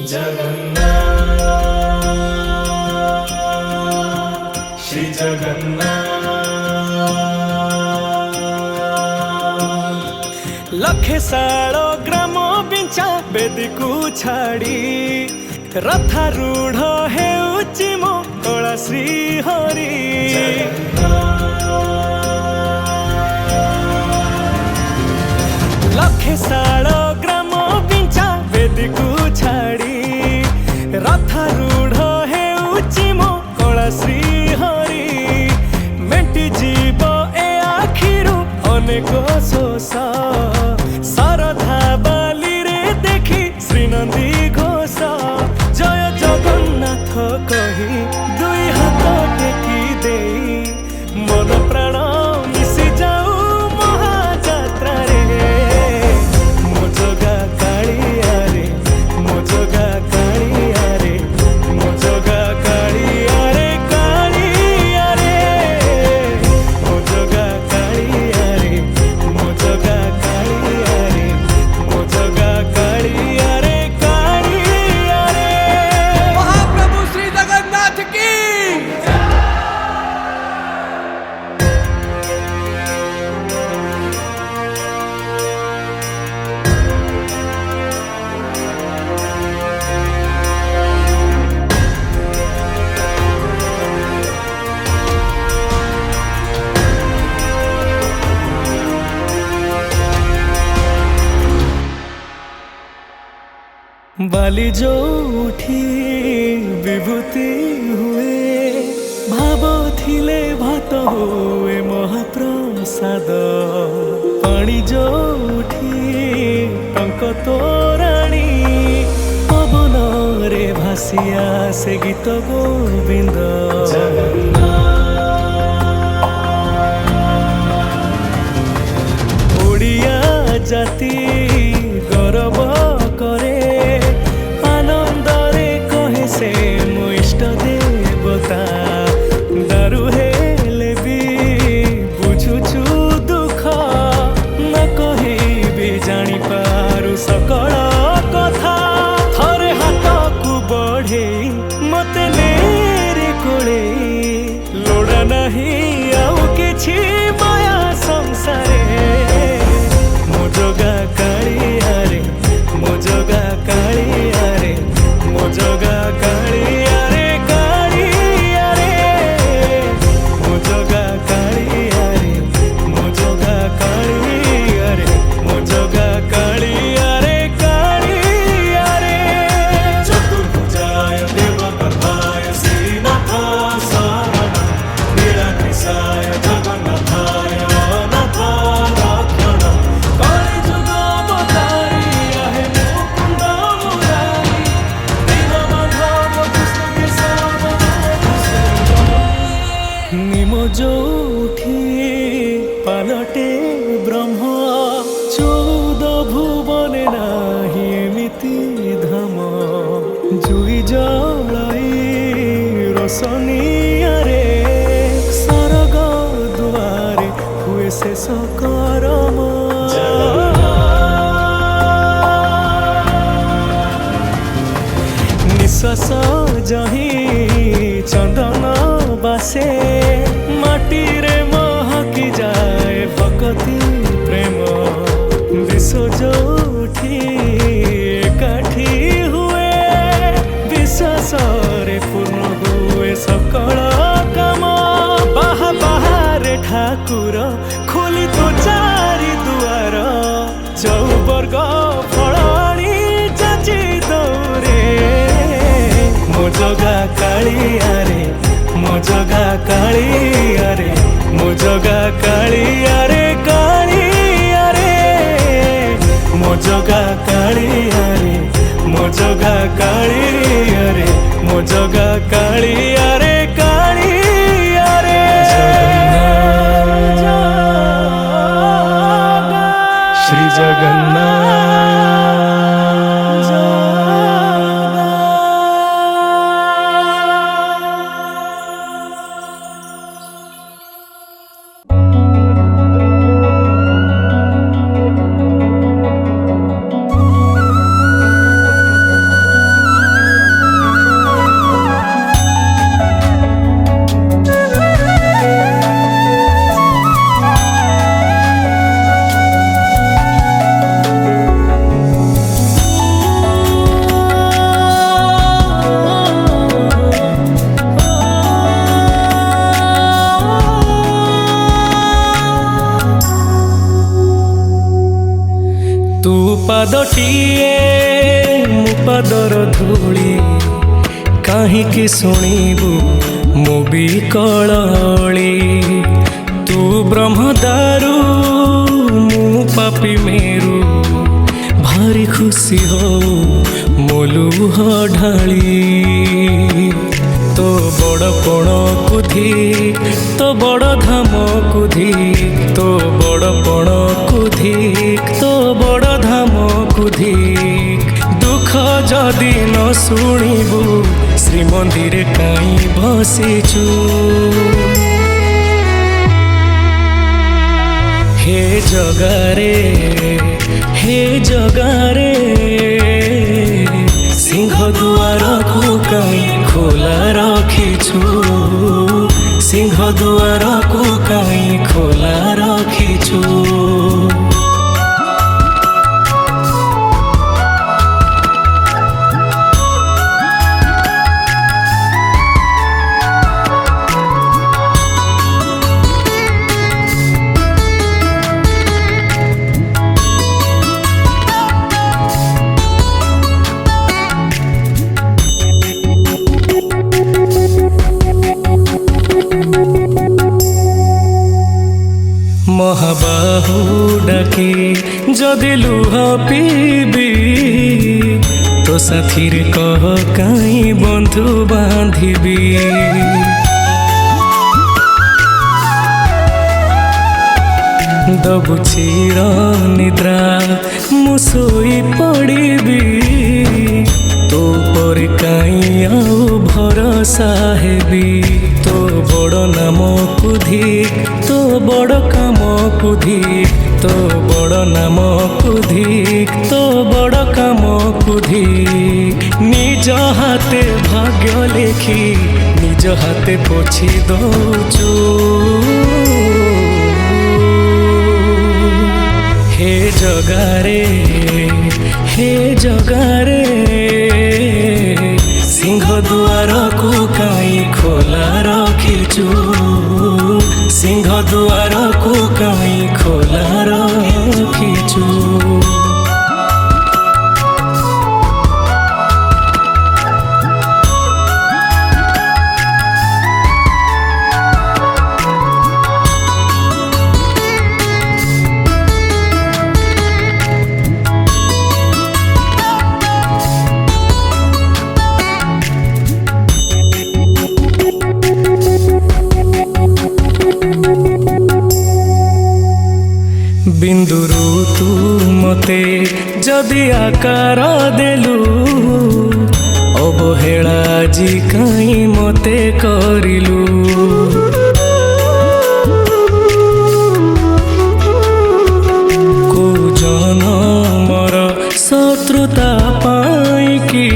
जगन्नाथ श्री जगन्नाथ। लखे सालो ग्राम बिंचा बेदी को छाड़ी रथारूढ़ हेउची मो कला श्री हरि। लखे सालो ग्राम बिंचा बेदी को छाड़ी रथारूढ़ हेउची मो कला श्री हरि। मेंटी जीव ए आखिरु अनेक शोष सरधा बाली रे देखी श्रीनंदी घोष। जय जगन्नाथ कही दुई हाथ टेकी दे मन प्राण मिशि जाऊ महाजात्रा रे। मो जगा कालिया रे मो जगा कालिया रे मो जगा कालिया रे कालिया रे मो जगा कालिया रे मो जगा कालिया रे मो जगा कालिया रे कालिया रे। महाप्रभु श्री जगन्नाथ की बाली जो उठी विभूति हुए भाव थिले भात हुए महाप्रसाद। पानी जो उठी टंक तोराणी पवन रे भासिया से गीत गोविंद। ओडिया जाति गौरव करे आनंदरे कहे से मो इष्ट देवता। दारु हेले भी बुझुछु दुख न कही भी जानी पारु सकल कथा। थरे हाथ को बढ़े मते नेरे कोले लोड़ा नहीं आउ किछि माया संसारे। मो जगा कालिया रे मो जगा कालिया रे मो जगा कालिया रे कालिया रे मो जगा कालिया रे मो जगा कालिया रे मो जगा कालिया रे कालिया रे। चतुर्भुजाय देवगर्भाय श्रीनाथाय शरणं नीलकेशाय जगन्नाथाय अनाथ रक्षणं। कलिजुग अवतारी आहे मुकुंद मुरारी दीनबंधव कृष्ण केशव निम जोठी पालटे ब्रह्म चौद भुवने नाही एमिति धाम। जुई जलाई रोशनिया रे सरग दुआरे हुए शेष करम। निश्वास जही चंदन बासे माटी रे महकी जाए भक्ति प्रेम। विश्व जोठी एकाठी हुए विश्वास रे पूर्ण हुए सकल काम। बाहा बाहारे ठाकुर खोली तो चारि दुआर चौवर्ग फलाणी चाची दौरे। मो जगा कालिया रे मो जगा कालिया रे मो जगा कालिया रे कालिया रे मो जगा कालिया रे मो जगा कालिया रे मो जगा कालिया रे कालिया रे। श्री जगन्नाथ। ପାଦଟିଏ ମୋ ପାଦର ଧୂଳି କାହିଁକି ଶୁଣିବୁ ମୁଁ ବିକଳଳି ତୁ ବ୍ରହ୍ମଦାରୁ ମୁଁ ପାପି ମେରୁ ଭାରି ଖୁସି ହଉ ମୋ ଲୁହ ଢାଳି ତୋ ବଡ଼ ପଣକୁ ଧିକ୍ ତୋ ବଡ଼ ଧାମକୁ ଧିକ୍ ତୋ ବଡ଼ ପଣକୁ ଧିକ୍ ତୋ ବଡ଼ ଧାମକୁ ଧିକ୍ ଦୁଃଖ ଯଦି ନ ଶୁଣିବୁ ଶ୍ରୀମନ୍ଦିରେ କାହିଁ ବସିଛୁ ହେ ଜଗାରେ ସିଂହ ଦୁଆରକୁ କାହିଁ ଖୋଲା ରଖିଛୁ ସିଂହ ଦୁଆରକୁ କାହିଁ ଖୋଲା ରଖିଛୁ ମହାବାହୁ ଡାକି ଯଦି ଲୁହ ପିଇବି ତୋ ସାଥିରେ କହ କାହିଁ ବନ୍ଧୁ ବାନ୍ଧିବି ଦବୁ ଚିର ନିଦ୍ରା ମୁଁ ଶୋଇ ପଡ଼ିବି ତୋ ପରେ କାହିଁ ଆଉ ଭରସା ହେବି ତୋ ବଡ଼ ନାମକୁ ଧିକ୍ ତୋ ବଡ଼ କାମକୁ ଧିକ୍ ତୋ ବଡ଼ ନାମକୁ ଧିକ୍ ତୋ ବଡ଼ କାମକୁ ଧିକ୍ ନିଜ ହାତେ ଭାଗ୍ୟ ଲେଖି ନିଜ ହାତେ ପୋଛି ଦଉଛୁ ହେ ଜଗାରେ ସିଂହ ଦୁଆରକୁ କାହିଁ ଖୋଲା ରଖିଛୁ ସିଂହ ଦୁଆରକୁ କାହିଁ ଖୋଲା ରଖିଛୁ ବିନ୍ଦୁରୁ ତୁ ମତେ ଯଦି ଆକାର ଦେଲୁ ଅବହେଳା ଆଜି କାହିଁ ମତେ କରିଲୁ କୋଉ ଜନମର ଶତ୍ରୁତା ପାଇଁକି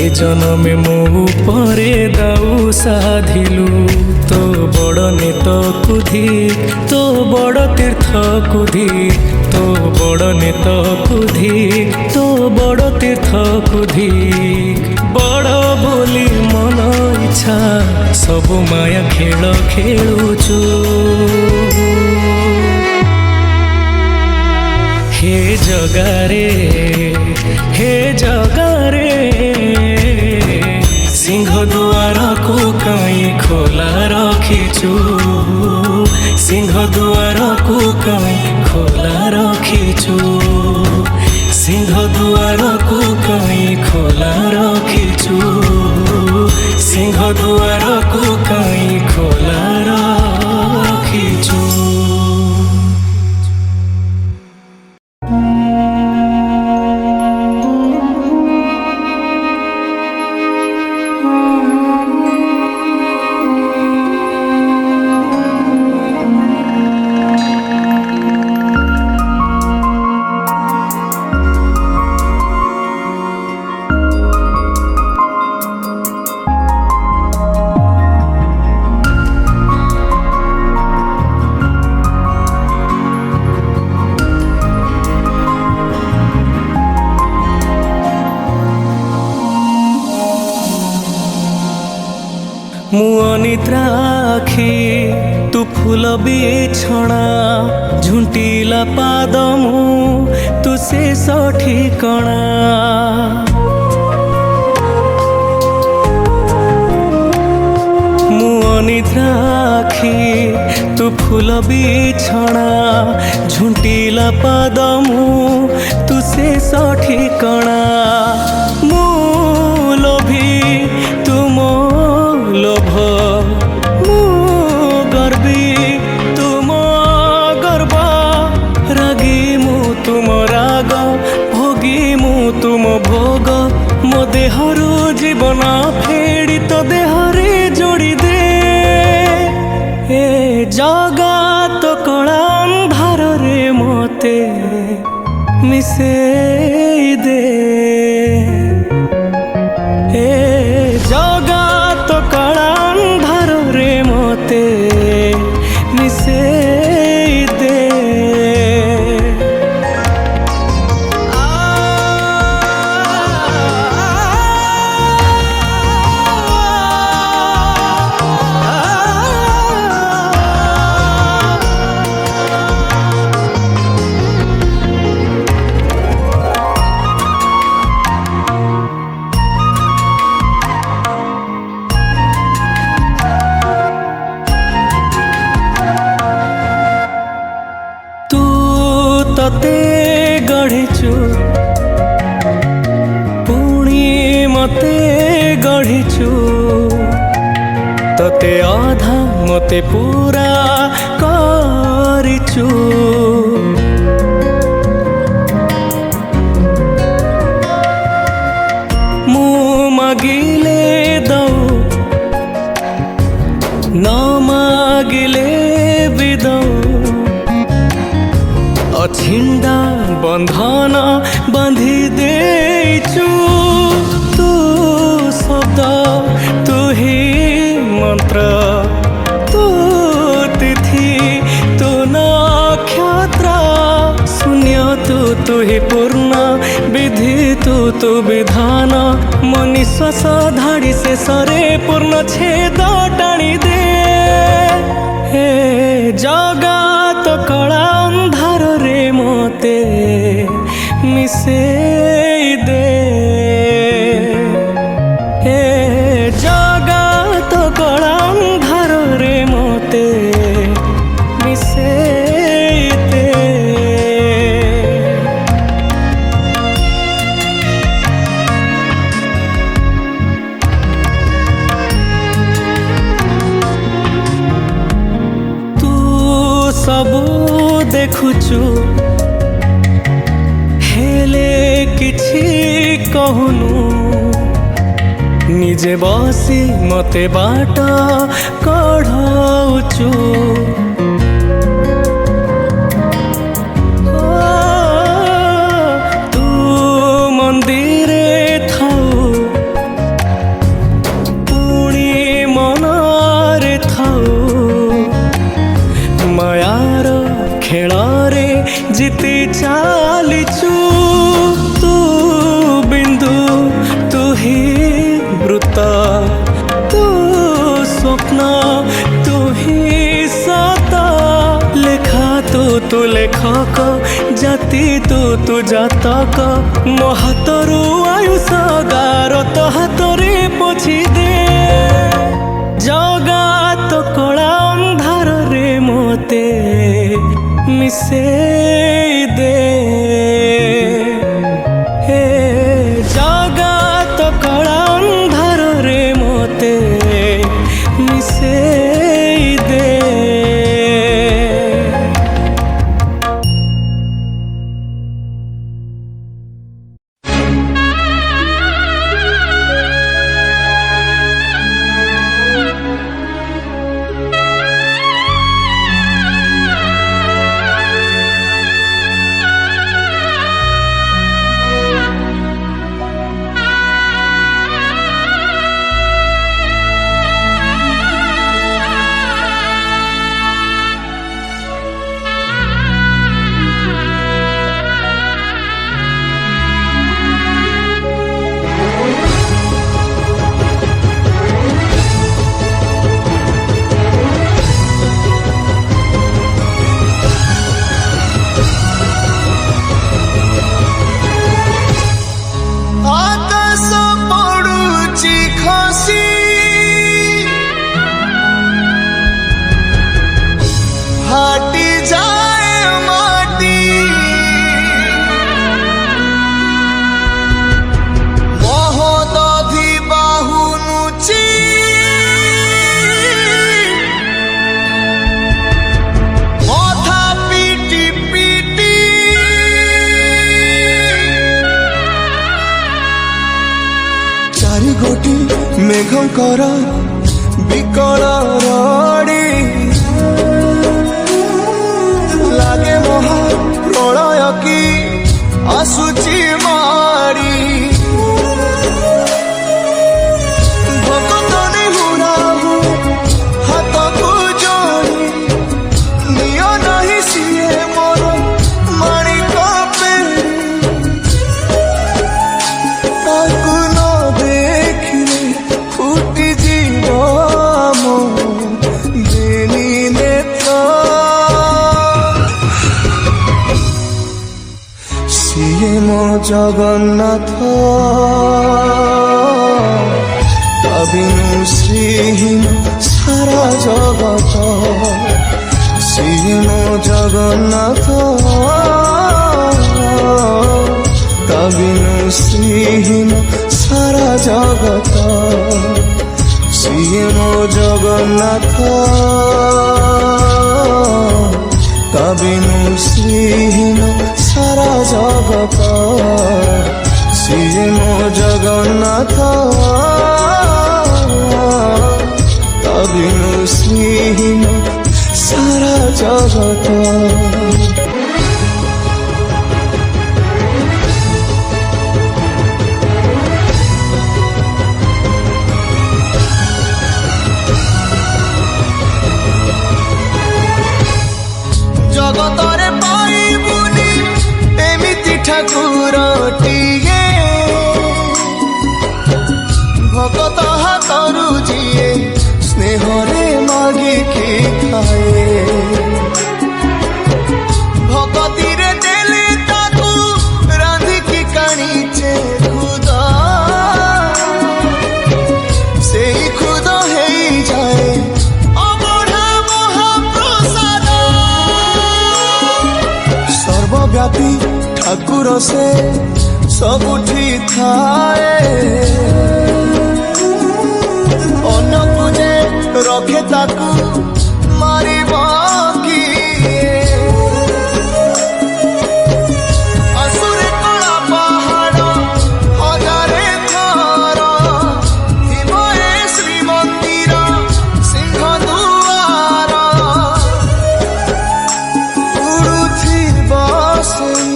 ଏ ଜନମେ ମୋ ଉପରେ ଦାଉ ସାଧିଲୁ ତୋ ବଡ଼ ନେତକୁ ଧିକ୍ ତୋ ବଡ଼ ତୀର୍ଥକୁ ଧିକ୍ ତୋ ବଡ଼ ନେତକୁ ଧିକ୍ ତୋ ବଡ଼ ତୀର୍ଥକୁ ଧିକ୍ ବଡ଼ ବୋଲି ମନ ଇଚ୍ଛା ସବୁ ମାୟା ଖେଳ ଖେଳୁଛୁ ହେ ଜଗାରେ ସିଂହ ଦୁଆରକୁ କାହିଁ ଖୋଲା ରଖିଛୁ ସିଂହ ଦୁଆରକୁ କାହିଁ ଖୋଲା ରଖିଛୁ ସିଂହ ଦୁଆରକୁ କାହିଁ ଖୋଲା ରଖିଛୁ ସିଂହ ଦୁଆରକୁ କାହିଁ ଖୋଲା ରଖିଛୁ ମୁଁ ଅନିଦ୍ରା ଆଖି ତୁ ଫୁଲ ବିଛଣା ଝୁଣ୍ଟିଲା ପାଦ ମୁଁ ତୁ ଶେଷ ଠିକଣା ମୁଁ ଅନିଦ୍ରା ଆଖି ତୁ ଫୁଲ ବିଛଣା ଝୁଣ୍ଟିଲା ପାଦ ମୁଁ ତୁ ଶେଷ ଠିକଣା ମୁଁ ଲୋଭି ତୁ ମୋ ଲୋଭ ମୁଁ ଗର୍ବୀ ତୁ ମୋ ଗର୍ବ ରାଗୀ ମୁଁ ତୁମ ରାଗ ଭୋଗୀ ମୁଁ ତୁମ ଭୋଗ ମୋ ଦେହରୁ ଜୀବନ ଫେଡ଼ି ତୋ ଦେହରେ ଯୋଡ଼ି ଦେ ଏ ଜଗତ କଳା ଅନ୍ଧାରରେ ମୋତେ ମିଶେଇ ଦେ ଏ ଜଗତ କଳା ଅନ୍ଧାରରେ ମୋତେ ମିଶେଇ ଦେ ତତେ ଗଢ଼ିଛୁ ପୁଣି ମତେ ଗଢ଼ିଛୁ ତତେ ଅଧା ମତେ ପୁରା କରିଛୁ ମୁଁ ମାଗିଲେ ଦଉ ନ ମାଗିଲେ ବି ଦଉ ଅଛିଣ୍ଡା ବନ୍ଧନ ବାନ୍ଧି ଦେଇଛୁ ତୁ ଶବ୍ଦ ତୁ ହି ମନ୍ତ୍ର ତୁ ତିଥି ତୁ ନକ୍ଷତ୍ର ଶୂନ୍ୟ ତୁ ହି ପୂର୍ଣ୍ଣ ବିଧି ତୁ ବିଧାନ ମୋ ନିଶ୍ୱାସ ଧାଡ଼ି ଶେଷରେ ପୂର୍ଣ୍ଣ ଛେଦ ଟାଣି ଦେ ହେ ଜଗତ କଳା ଅନ୍ଧାରରେ ମୋତେ ମିଶେଇ ଦେ ହେ ଜଗତ କଳା ଅନ୍ଧାରରେ ମୋତେ ମିଶେଇ ଦେ ସବୁ ଦେଖୁଛୁ ହେଲେ କିଛି କହୁନୁ ନିଜେ ବସି ମତେ ବାଟ କଢ଼ଉଛୁ ତୁ ମନ୍ଦିରେ ଥାଉ ପୁଣି ମନରେ ଥାଉ ମାୟାର ଖେଳରେ ଜିତି ଚାଲିଛୁ ତୁ ବିନ୍ଦୁ ତୁ ହି ବୃତ୍ତ ତୁ ସ୍ୱପ୍ନ ତୁ ହି ସତ ଲେଖା ତୁ ଲେଖକ ଜାତି ତୁ ଜାତକ ମୋ ହାତରୁ ଆୟୁଷ ଗାର ତୋ ହାତରେ ପୋଛି ଦେ ଜଗତ କଳା ଅନ୍ଧାରରେ ମୋତେ ମିଶେଇ ଦେ ହେ ଜଗତ କଳା ଅନ୍ଧାରରେ ମୋତେ ମିଶେଇ ଦେ ମେଘଙ୍କର ବିକଳ ରଡ଼ି ଲାଗେ ମହା ପ୍ରଳୟ କି ଆସୁଛି ମାଡ଼ି ଭକ୍ତନି ହୁରାହୁ ହାତକୁ ଯୋଡ଼ି ନିଅ ନାହିଁ ସିଏ ମୋର ମାଣିକ ପେଡ଼ି ତାକୁ ନ ଦେଖିଲେ ଫୁଟି ଯିବ ଆମ ବେନି ନେତ୍ର ସିଏ ମୋ ଜଗନ୍ନାଥ ତା ବିନୁ ଶ୍ରୀହୀନ ସାରା ଜଗତ ସିଏ ମୋ ଜଗନ୍ନାଥ ତା ବିନୁ ଶ୍ରୀହୀନ ସାରା ଜଗତ ସିଏ ମୋ ଜଗନ୍ନାଥ ତା ବିନୁ ଶ୍ରୀହୀନ ସାରା ଜଗତ ସିଏ ମୋ ଜଗନ୍ନାଥ ତା ବିନୁ ଶ୍ରୀହୀନ ସାରା ଜଗତ ଜଗତରେ ପାଇବୁନି ଏମିତି ଠାକୁରଟିଏ ଭଗତ ହାତରୁ ଯିଏ ସ୍ନେହରେ ମାଗିକି ଖାଏ ଭଗତିରେ ଦେଲେ ତାକୁ ରାନ୍ଧିକି କାଣିଛେ ଖୁଦ ସେଇ ଖୁଦ ହେଇଯାଏ ଅବଢା ମହାପ୍ରସାଦ ସର୍ବବ୍ୟାପୀ ଠାକୁର ସେ ସବୁଠି ଥାଏ ଅନ୍ୟକୁ ଯେ ରଖେ ତାକୁ ମାରିବ କିଏ ଆସୁରେ କଳା ପାହାଡ଼ ହଜାରେ ଥର ଥିବ ଏ ଶ୍ରୀମନ୍ଦିର ସିଂହ ଦୁଆର ଉଡୁଥିବ ସେଇ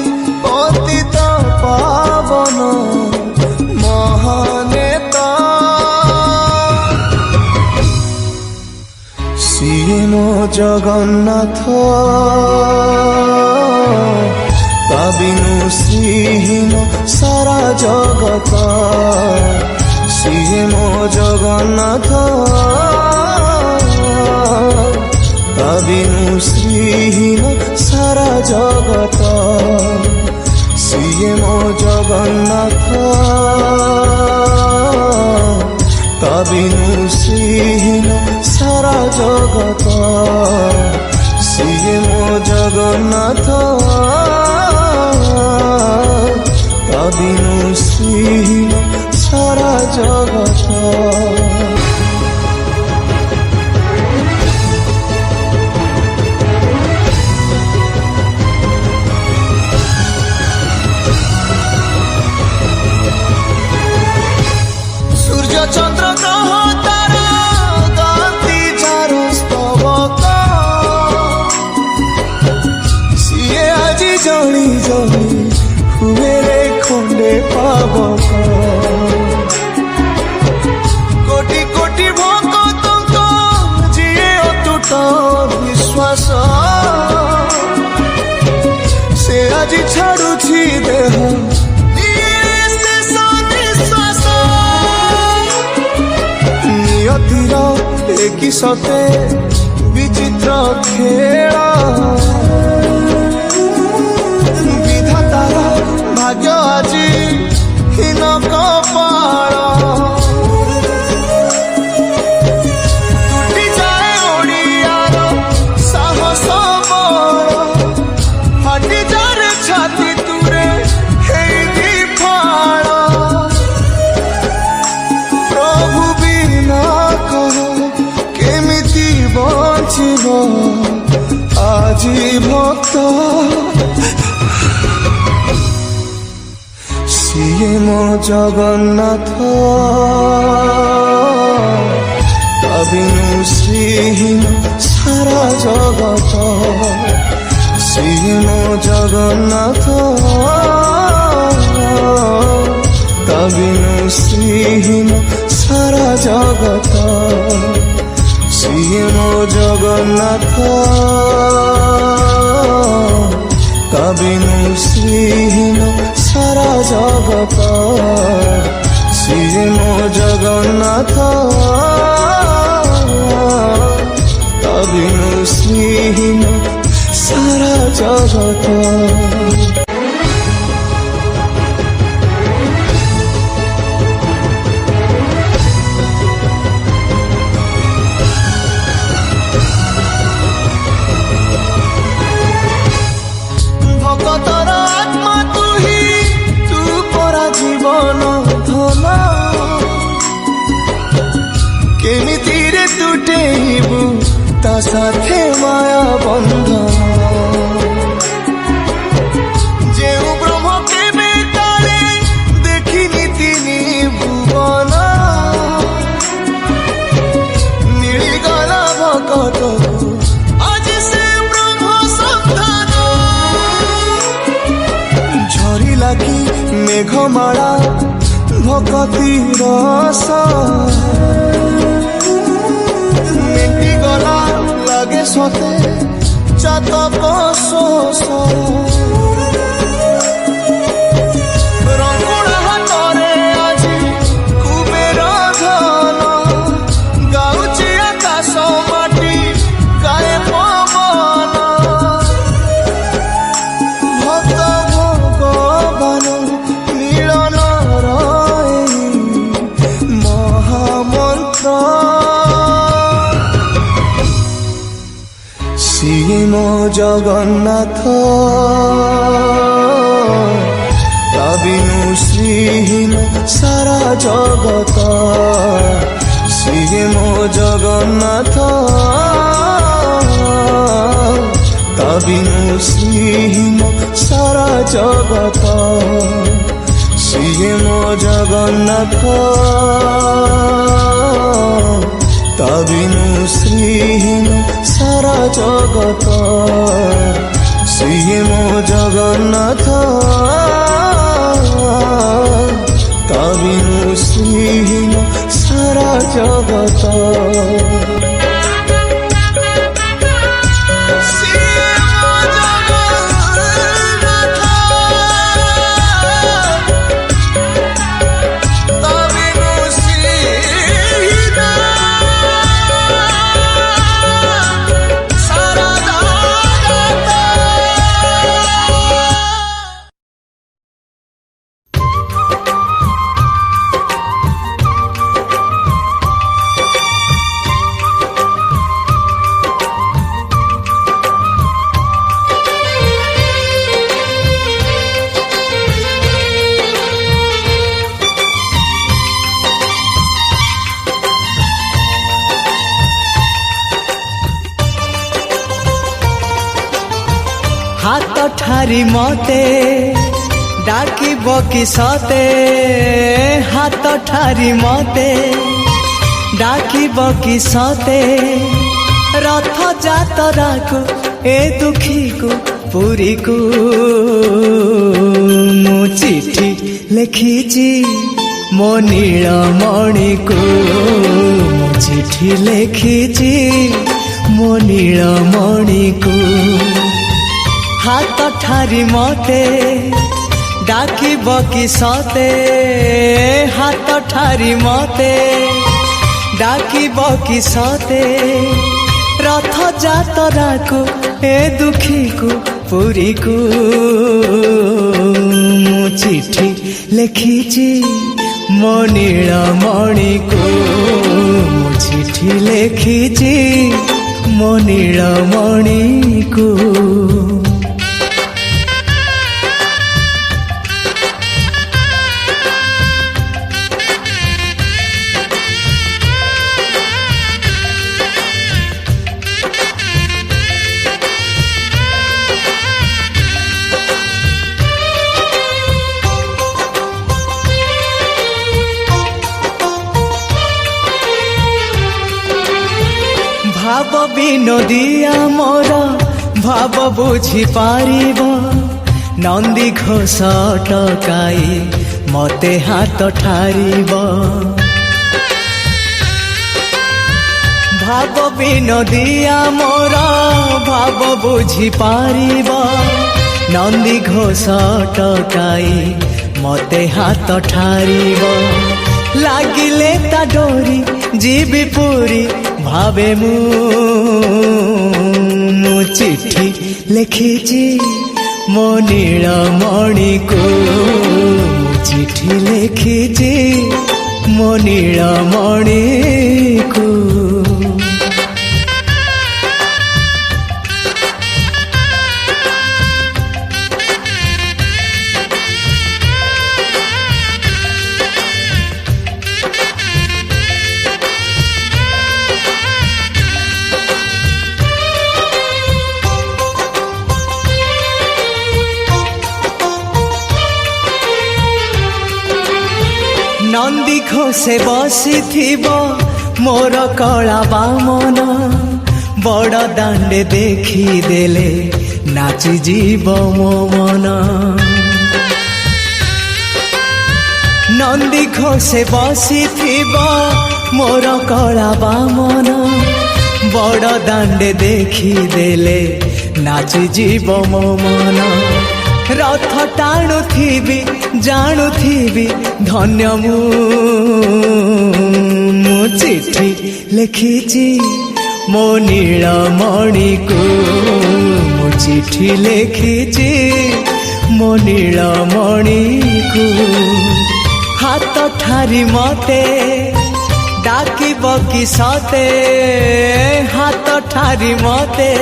ପତିତ ପାବନ ମହାନେତା ସିଏ ମୋ ଜଗନ୍ନାଥ ତା ବିନୁ ଶ୍ରୀହୀନ ସାରା ଜଗତ ସିଏ ମୋ ଜଗନ୍ନାଥ ତା ବିନୁ ଶ୍ରୀହୀନ ସାରା ଜଗତ ସିଏ ମୋ ଜଗନ୍ନାଥ ତା ବିନୁ ଶ୍ରୀହୀନ ସାରା ଜଗତ ସିଏ ମୋ ଜଗନ୍ନାଥ ତା ବିନୁ ଶ୍ରୀହୀନ ସାରା ଜଗତ ଚନ୍ଦ୍ର ଗ୍ରହ ତାରା ଗାନ୍ତି ଯାର ସ୍ତବକ ସିଏ ଆଜି ଜଳି ଜଳି ହୁଏରେ ଖଣ୍ଡେ ପାବକ କୋଟି କୋଟି ଭକ୍ତଙ୍କ ଯିଏ ଅତୁଟ ବିଶ୍ୱାସ ସେ ଆଜି ଛାଡୁଛି ଦେହ ନିୟତିର ଏକି ସତେ ବିଚିତ୍ର ଖେଳ ବିଧାତାର ଭାଗ୍ୟ ଆଜି ହୀନ କପାଳ ତୁଟି ଯାଏ ଓଡ଼ିଆର ସାହସ ବଳ ଫାଟି ଯାରେ ଛାତି ତୁରେ ହେଇକି ଫାଳ ପ୍ରଭୁ ବିନା କହ କେମିତି ବଞ୍ଚିବ ଆଜି ଭକ୍ତ ସିଏ ମୋ ଜଗନ୍ନାଥ ତା ବିନୁ ଶ୍ରୀହୀନ ସାରା ଜଗତ ସିଏ ମୋ ଜଗନ୍ନାଥ ତା ବିନୁ ଶ୍ରୀହୀନ ସାରା ଜଗତ ସିଏ ମୋ ଜଗନ୍ନାଥ ତା ବିନୁ ଶ୍ରୀହୀନ ସାରା ଜଗତ ସିଏ ମୋ ଜଗନ୍ନାଥ ତା ବିନୁ ଶ୍ରୀହୀନ ସାରା ଜଗତ। ভকতর আত্মা তুহি তু পরা জীবন ধন কেমিতিরে তুটেইবু তা সাথে মায়া বন্ধন যেউ ব্রহ্ম কেবে কালে দেখিনি তিনি ভুবন মিলিগলা ভকতকু আজ সে ব্রহ্ম সন্ধান ঝরিলা কি মেঘমালা ভকতি রস মেটি গলা লাগে সতে চাতক শোষ রঙ্গুড়া হাতরে আজি কুবের ধন গাউছি আকাশ মাটি গায়ে পবন ভক্ত ভগবান মিলন রয়ে মহামন্ত্র সিয়ে মো জগন্নাথ তা বিনু শ্রীহীন সারা জগত সিয়ে মো জগন্নাথ তা বিনু শ্রীহীন সারা জগত সিয়ে মো জগন্নাথ তা বিনু শ্রীহীন সারা জগত সিয়ে মো জগন্নাথ তা বিনু শ্রীহীন সারা জগত। হাত ঠারি মতে ডাকিব কি সতে হাত ঠারি মতে ডাকিব কি সতে রথ যাতরাকু এ দুঃখীকু পুরীকু মু চিঠি লেখিছি মো নীলমণিকু মু চিঠি লেখিছি মো নীলমণিকু হাত ঠারি মতে ডাকিব কি সতে হাত ঠারি মতে ডাকিব কি সতে রথ যাতরাকু এ দুঃখীকু পুরীকু মু চিঠি লেখিছি মো নীলমণিকু মু চিঠি লেখিছি মো নীলমণিকু। ବିନୋଦିଆ ମୋର ଭାବ ବୁଝି ପାରିବ ନନ୍ଦୀ ଘୋଷ ଟକାଇ ମତେ ହାତ ଠାରିବ ଭାବ ବିନୋଦିଆ ମୋର ଭାବ ବୁଝି ପାରିବ ନନ୍ଦୀ ଘୋଷ ଟକାଇ ମତେ ହାତ ଠାରିବ ଲାଗିଲେ ତା ଡୋରି ଯିବି ପୁରୀ ଭାବେ ମୁଁ ଚିଠି ଲେଖିଛି ମୋ ନୀଳମଣିକୁ ମୁଁ ଚିଠି ଲେଖିଛି ମୋ ନୀଳମଣିକୁ ନନ୍ଦୀ ଘୋଷେ ବସିଥିବ ମୋର କଳା ବାମନ ବଡ଼ ଦାଣ୍ଡେ ଦେଖିଦେଲେ ନାଚିଯିବ ମୋ ମନ ନନ୍ଦୀ ଘୋଷେ ବସିଥିବ ମୋର କଳା ବାମନ ବଡ଼ ଦାଣ୍ଡେ ଦେଖିଦେଲେ ନାଚିଯିବ ମୋ ମନ ରଥ ଟାଣୁଥିବି ଜାଣୁଥିବି ଧନ୍ୟ ମୁଁ ଚିଠି ଲେଖିଛି ମୋ ନୀଳମଣିକୁ ମୁଁ ଚିଠି ଲେଖିଛି ମୋ ନୀଳମଣିକୁ ହାତ ଠାରି ମତେ ଡାକିବ କି ସତେ ହାତ ଠାରି ମତେ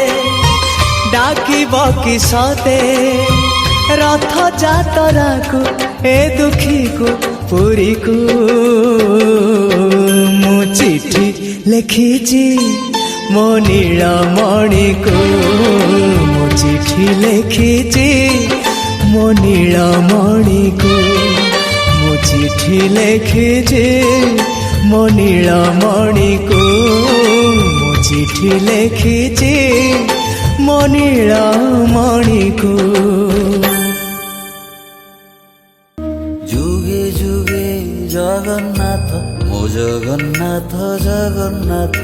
ଡାକିବ କି ସତେ ରଥ ଯାତରାକୁ ଏ ଦୁଃଖୀକୁ ପୁରୀକୁ ମୁଁ ଚିଠି ଲେଖିଛି ମୋ ନୀଳମଣିକୁ ମୁଁ ଚିଠି ଲେଖିଛି ମୋ ନୀଳମଣିକୁ ମୁଁ ଚିଠି ଲେଖିଛି ମୋ ନୀଳମଣିକୁ ମୁଁ ଚିଠି ଲେଖିଛି ମୋ ନୀଳମଣିକୁ যুগে যুগে জগন্নাথ ও জগন্নাথ জগন্নাথ